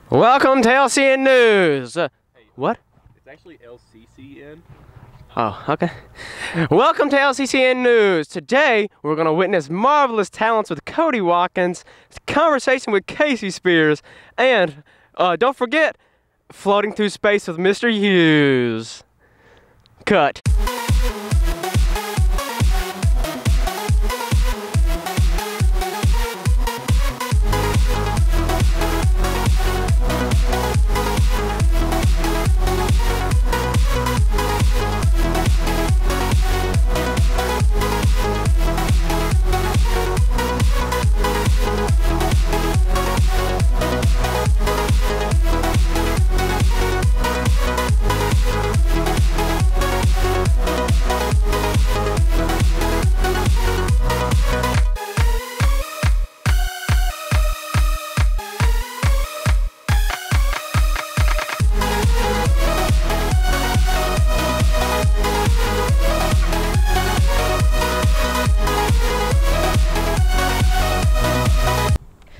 Welcome to Lccn News. What? It's actually Lccn. Oh, okay. Welcome to Lccn News. Today, we're going to witness marvelous talents with Cody Watkins, conversation with Casey Spears, and don't forget, floating through space with Mr. Hughes. Cut.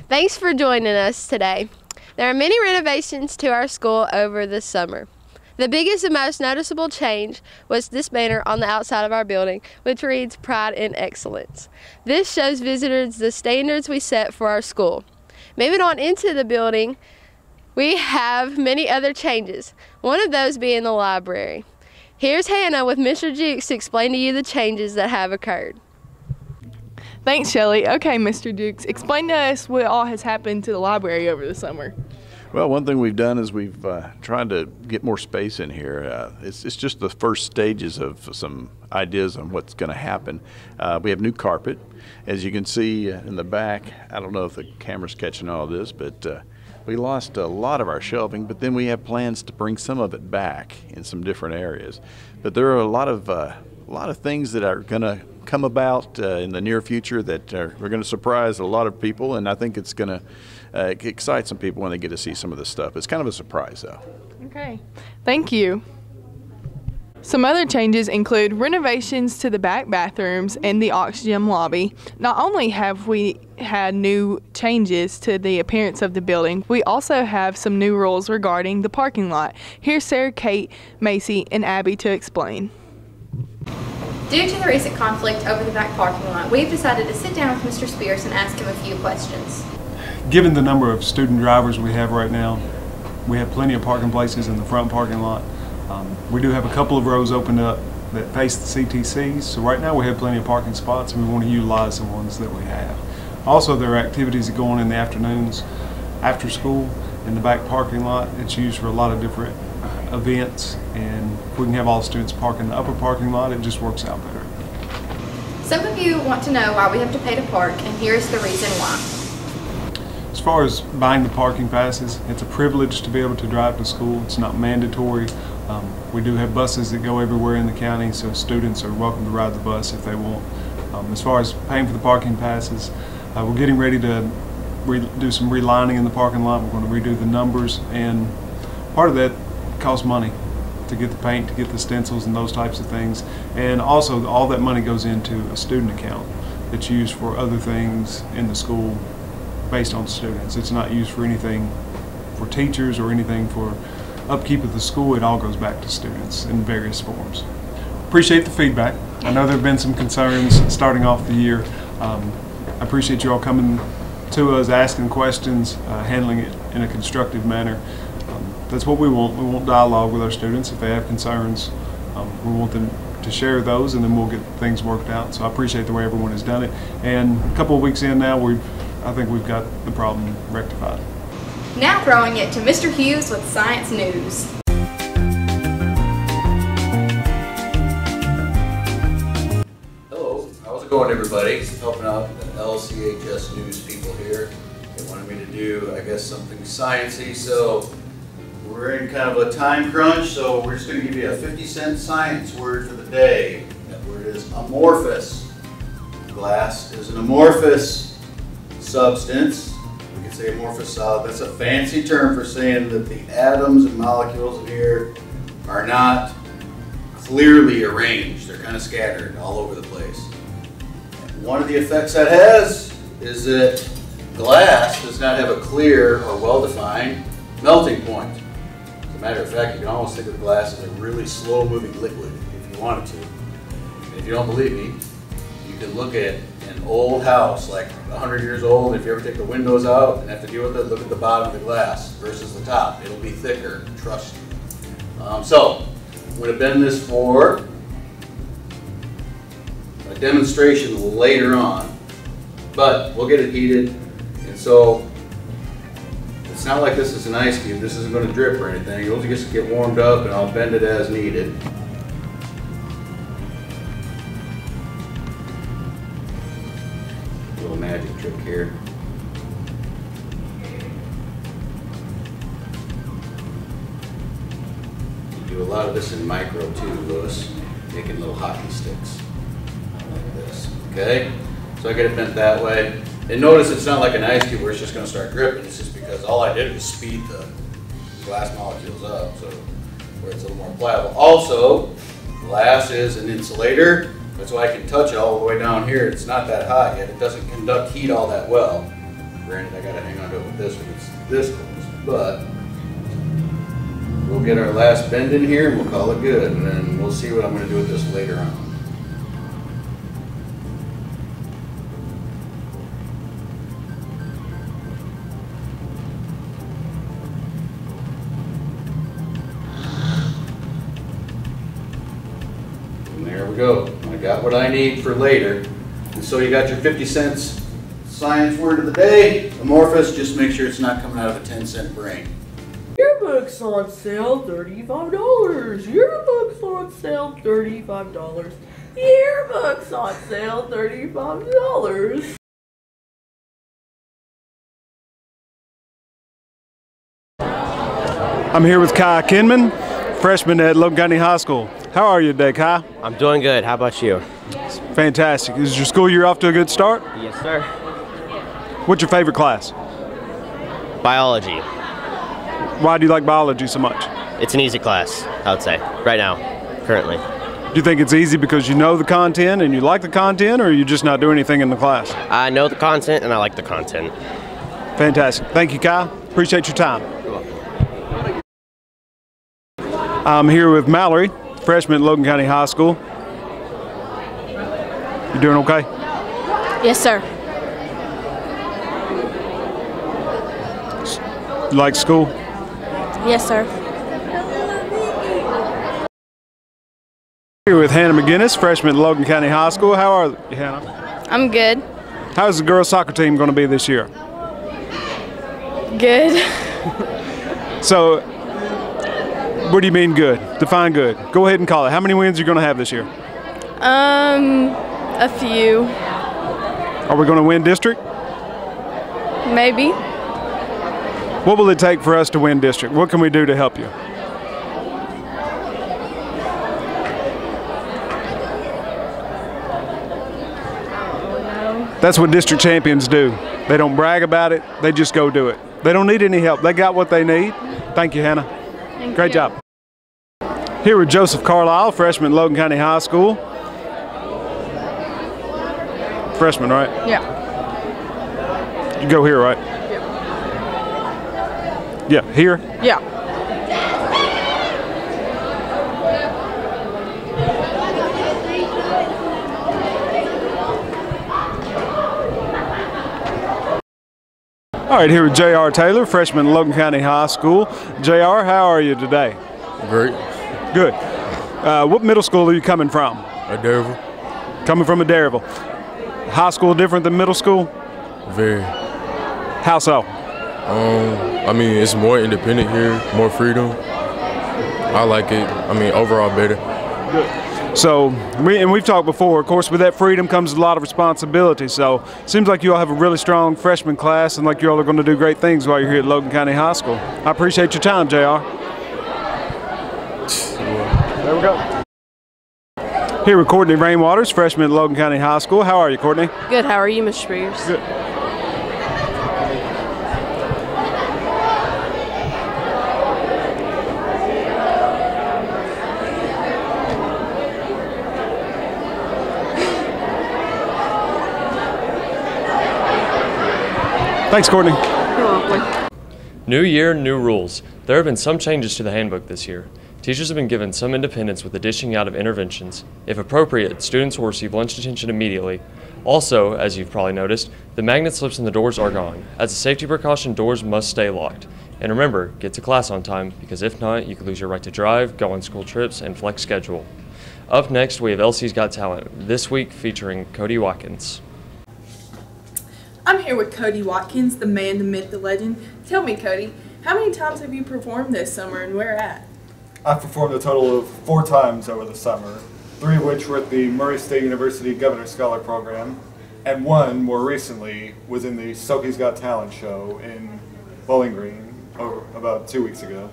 Thanks for joining us today. There are many renovations to our school over the summer. The biggest and most noticeable change was this banner on the outside of our building, which reads "Pride in Excellence." This shows visitors the standards we set for our school. Moving on into the building, we have many other changes, one of those being the library. Here's Hannah with Mr. Jukes to explain to you the changes that have occurred. Thanks, Shelley. Okay, Mr. Dukes, explain to us what all has happened to the library over the summer. Well, one thing we've done is we've tried to get more space in here. It's just the first stages of some ideas on what's going to happen. We have new carpet. As you can see in the back, I don't know if the camera's catching all this, but we lost a lot of our shelving, but then we have plans to bring some of it back in some different areas. But there are a lot of things that are going to come about in the near future that are going to surprise a lot of people, and I think it's going to excite some people when they get to see some of this stuff. It's kind of a surprise, though. Okay, thank you. Some other changes include renovations to the back bathrooms and the oxygen lobby. Not only have we had new changes to the appearance of the building, we also have some new rules regarding the parking lot. Here's Sarah, Kate, Macy, and Abby to explain. Due to the recent conflict over the back parking lot, we've decided to sit down with Mr. Spears and ask him a few questions. Given the number of student drivers we have right now, we have plenty of parking places in the front parking lot. We do have a couple of rows opened up that face the CTCs, so right now we have plenty of parking spots and we want to utilize the ones that we have. Also, there are activities that go on in the afternoons after school in the back parking lot. It's used for a lot of different events, and if we can have all students park in the upper parking lot, it just works out better. Some of you want to know why we have to pay to park, and here's the reason why. As far as buying the parking passes, it's a privilege to be able to drive to school. It's not mandatory. We do have buses that go everywhere in the county, so students are welcome to ride the bus if they want. As far as paying for the parking passes, we're getting ready to do some relining in the parking lot. We're going to redo the numbers, and part of that costs money to get the paint, to get the stencils and those types of things. And also all that money goes into a student account that's used for other things in the school based on students. It's not used for anything for teachers or anything for upkeep of the school. It all goes back to students in various forms. Appreciate the feedback. I know there have been some concerns starting off the year. I appreciate you all coming to us, asking questions, handling it in a constructive manner. That's what we want. We want dialogue with our students. If they have concerns, we want them to share those, and then we'll get things worked out. So I appreciate the way everyone has done it. And a couple of weeks in now, I think we've got the problem rectified. Now throwing it to Mr. Hughes with Science News. Hello, how's it going, everybody? Helping out the LCHS News people here. They wanted me to do, I guess, something sciencey, so we're in kind of a time crunch, so we're just going to give you a 50-cent science word for the day. That word is amorphous. Glass is an amorphous substance. We can say amorphous solid. That's a fancy term for saying that the atoms and molecules in here are not clearly arranged. They're kind of scattered all over the place. And one of the effects that has is that glass does not have a clear or well-defined melting point. As a matter of fact, you can almost think of the glass as a really slow-moving liquid if you wanted to. And if you don't believe me, you can look at an old house, like 100 years old. If you ever take the windows out and have to deal with it, look at the bottom of the glass versus the top. It'll be thicker, trust me. So, I'm going to bend this for a demonstration later on, but we'll get it heated. And so, it's not like this is an ice cube. This isn't going to drip or anything. It'll just get warmed up and I'll bend it as needed. Little magic trick here. Do a lot of this in micro too, Lewis, making little hockey sticks like this. Okay, so I get it bent that way. And notice it's not like an ice cube where it's just going to start dripping. It's just because all I did was speed the glass molecules up, so where it's a little more pliable. Also, glass is an insulator. That's why I can touch it all the way down here. It's not that hot yet. It doesn't conduct heat all that well. Granted, I got to hang on to it with this when it's this close, but we'll get our last bend in here and we'll call it good, and then we'll see what I'm going to do with this later on. And there we go. I got what I need for later. And so you got your 50 cents science word of the day. Amorphous, just make sure it's not coming out of a 10-cent brain. Yearbooks on sale, $35. Yearbooks on sale, $35. Yearbooks on sale, $35. I'm here with Kai Kinman, freshman at Logan County High School. How are you today, Kai? I'm doing good. How about you? Fantastic. Is your school year off to a good start? Yes, sir. What's your favorite class? Biology. Why do you like biology so much? It's an easy class, I would say, right now, currently. Do you think it's easy because you know the content and you like the content, or you just not do anything in the class? I know the content and I like the content. Fantastic. Thank you, Kai. Appreciate your time. You're welcome. I'm here with Mallory, freshman at Logan County High School. You doing okay? Yes, sir. You like school? Yes, sir. Here with Hannah McGinnis, freshman at Logan County High School. How are you, Hannah? I'm good. How's the girls' soccer team going to be this year? Good. So, what do you mean good? Define good. Go ahead and call it. How many wins are you going to have this year? A few. Are we going to win district? Maybe. What will it take for us to win district? What can we do to help you? That's what district champions do. They don't brag about it, they just go do it. They don't need any help. They got what they need. Thank you, Hannah. Great job. Here with Joseph Carlisle, freshman at Logan County High School. Freshman, right? Yeah. You go here, right? Yeah, here? Yeah. All right, here with J.R. Taylor, freshman at Logan County High School. J.R., how are you today? Great. Good. What middle school are you coming from? Adderville. Coming from Adderville. High school different than middle school? Very. How so? I mean, it's more independent here, more freedom. I like it. I mean, overall better. Good. So, we've talked before, of course, with that freedom comes a lot of responsibility. So, it seems like you all have a really strong freshman class and like you all are going to do great things while you're here at Logan County High School. I appreciate your time, JR. There we go. Here with Courtney Rainwaters, freshman at Logan County High School. How are you, Courtney? Good. How are you, Mr. Spears? Good. Thanks, Courtney. You're welcome. New year, new rules. There have been some changes to the handbook this year. Teachers have been given some independence with the dishing out of interventions. If appropriate, students will receive lunch detention immediately. Also, as you've probably noticed, the magnet slips in the doors are gone. As a safety precaution, doors must stay locked. And remember, get to class on time, because if not, you could lose your right to drive, go on school trips, and flex schedule. Up next, we have LC's Got Talent, this week featuring Cody Watkins. I'm here with Cody Watkins, the man, the myth, the legend. Tell me, Cody, how many times have you performed this summer and where at? I've performed a total of 4 times over the summer, 3 of which were at the Murray State University Governor Scholar Program, and 1 more recently was in the Soki's Got Talent show in Bowling Green about 2 weeks ago.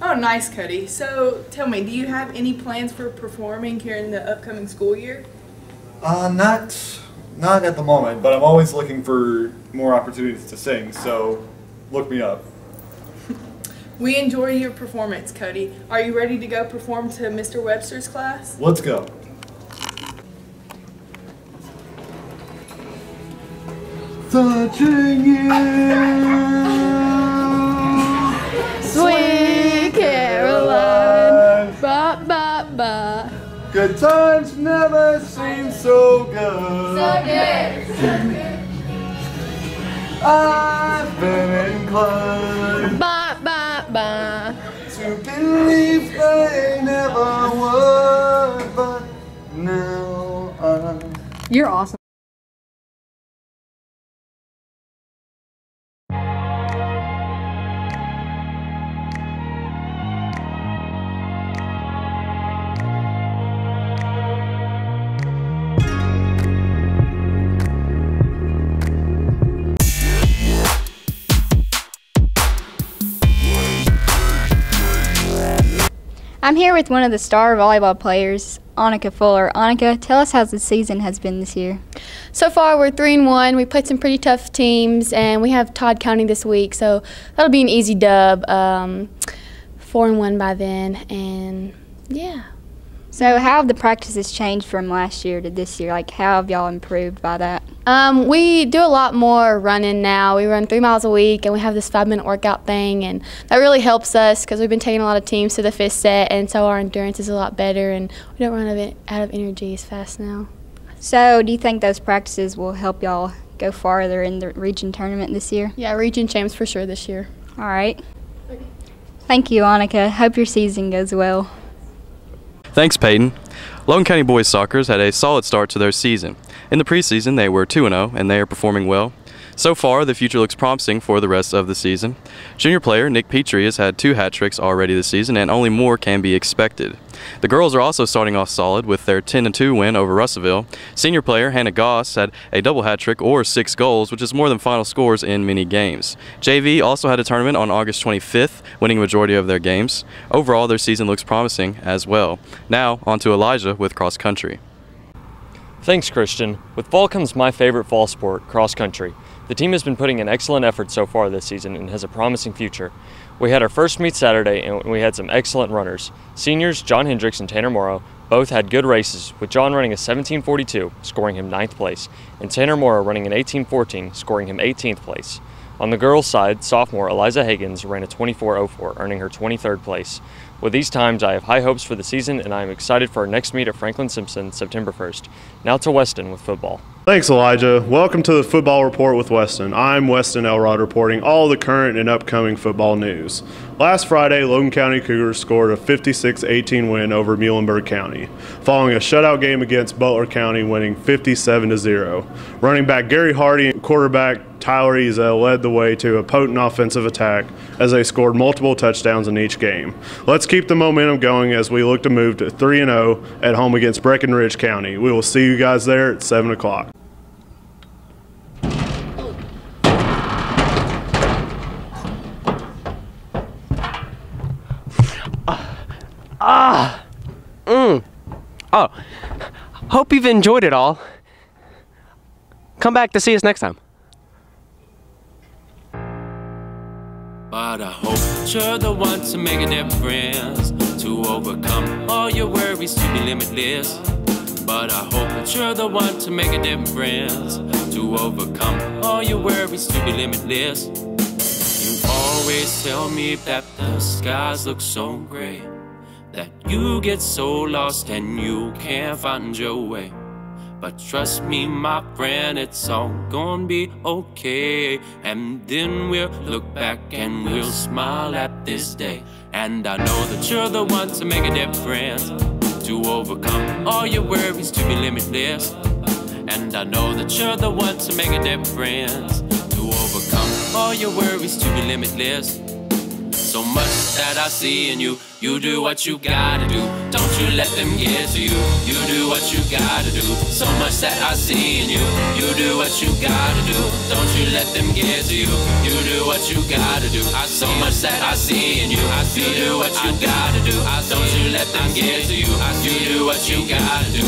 Oh, nice, Cody. So, tell me, do you have any plans for performing here in the upcoming school year? Not at the moment, but I'm always looking for more opportunities to sing, so look me up. We enjoy your performance, Cody. Are you ready to go perform to Mr. Webster's class? Let's go. Touching you, Sweet Caroline, ba ba ba. good times never seem so good. So good. I've been inclined Ba ba ba. to believe they never would, but now I'm... You're awesome. I'm here with one of the star volleyball players, Annika Fuller. Annika, tell us how the season has been this year. So far, we're 3-1. We played some pretty tough teams, and we have Todd County this week, so that'll be an easy dub. 4-1 by then, and yeah. So how have the practices changed from last year to this year? Like, how have y'all improved by that? We do a lot more running now. We run 3 miles a week, and we have this 5-minute workout thing, and that really helps us because we've been taking a lot of teams to the 5th set, and so our endurance is a lot better, and we don't run out of energy as fast now. So do you think those practices will help y'all go farther in the region tournament this year? Yeah, region champs for sure this year. All right. Thank you, Annika. Hope your season goes well. Thanks, Peyton. Logan County Boys Soccer's had a solid start to their season. In the preseason, they were 2-0, and they are performing well. So far, the future looks promising for the rest of the season. Junior player Nick Petrie has had 2 hat tricks already this season, and only more can be expected. The girls are also starting off solid with their 10-2 win over Russellville. Senior player Hannah Goss had a double hat trick or 6 goals, which is more than final scores in many games. JV also had a tournament on August 25th, winning a majority of their games. Overall, their season looks promising as well. Now, on to Elijah with cross country. Thanks, Christian. With fall comes my favorite fall sport, cross country. The team has been putting an excellent effort so far this season and has a promising future. We had our first meet Saturday and we had some excellent runners. Seniors John Hendricks and Tanner Morrow both had good races, with John running a 17:42, scoring him 9th place, and Tanner Morrow running an 18:14, scoring him 18th place. On the girls' side, sophomore Eliza Higgins ran a 24:04, earning her 23rd place. With these times, I have high hopes for the season, and I am excited for our next meet at Franklin Simpson, September 1st. Now to Weston with football. Thanks, Elijah. Welcome to the Football Report with Weston. I'm Weston Elrod reporting all the current and upcoming football news. Last Friday, Logan County Cougars scored a 56-18 win over Muhlenberg County, following a shutout game against Butler County, winning 57-0. Running back Gary Hardy and quarterback Tyler Ezel led the way to a potent offensive attack as they scored multiple touchdowns in each game. Let's keep the momentum going as we look to move to 3-0 at home against Breckenridge County. We will see you guys there at 7 o'clock. Oh, hope you've enjoyed it all. Come back to see us next time. But I hope that you're the one to make a difference, to overcome all your worries, to be limitless. But I hope that you're the one to make a difference, to overcome all your worries, to be limitless. You always tell me that the skies look so gray, that you get so lost and you can't find your way. But trust me, my friend, it's all gonna be okay. And then we'll look back and we'll smile at this day. And I know that you're the one to make a difference, to overcome all your worries, to be limitless. And I know that you're the one to make a difference, to overcome all your worries, to be limitless. So much that I see in you, you do what you gotta do. Don't you let them get to you, you do what you gotta do. So much that I see in you, you do what you gotta do. Don't you let them get to you, you do what you gotta do. So much that I see in you, you do what you gotta do. Don't you let them get to you, you do what you gotta do.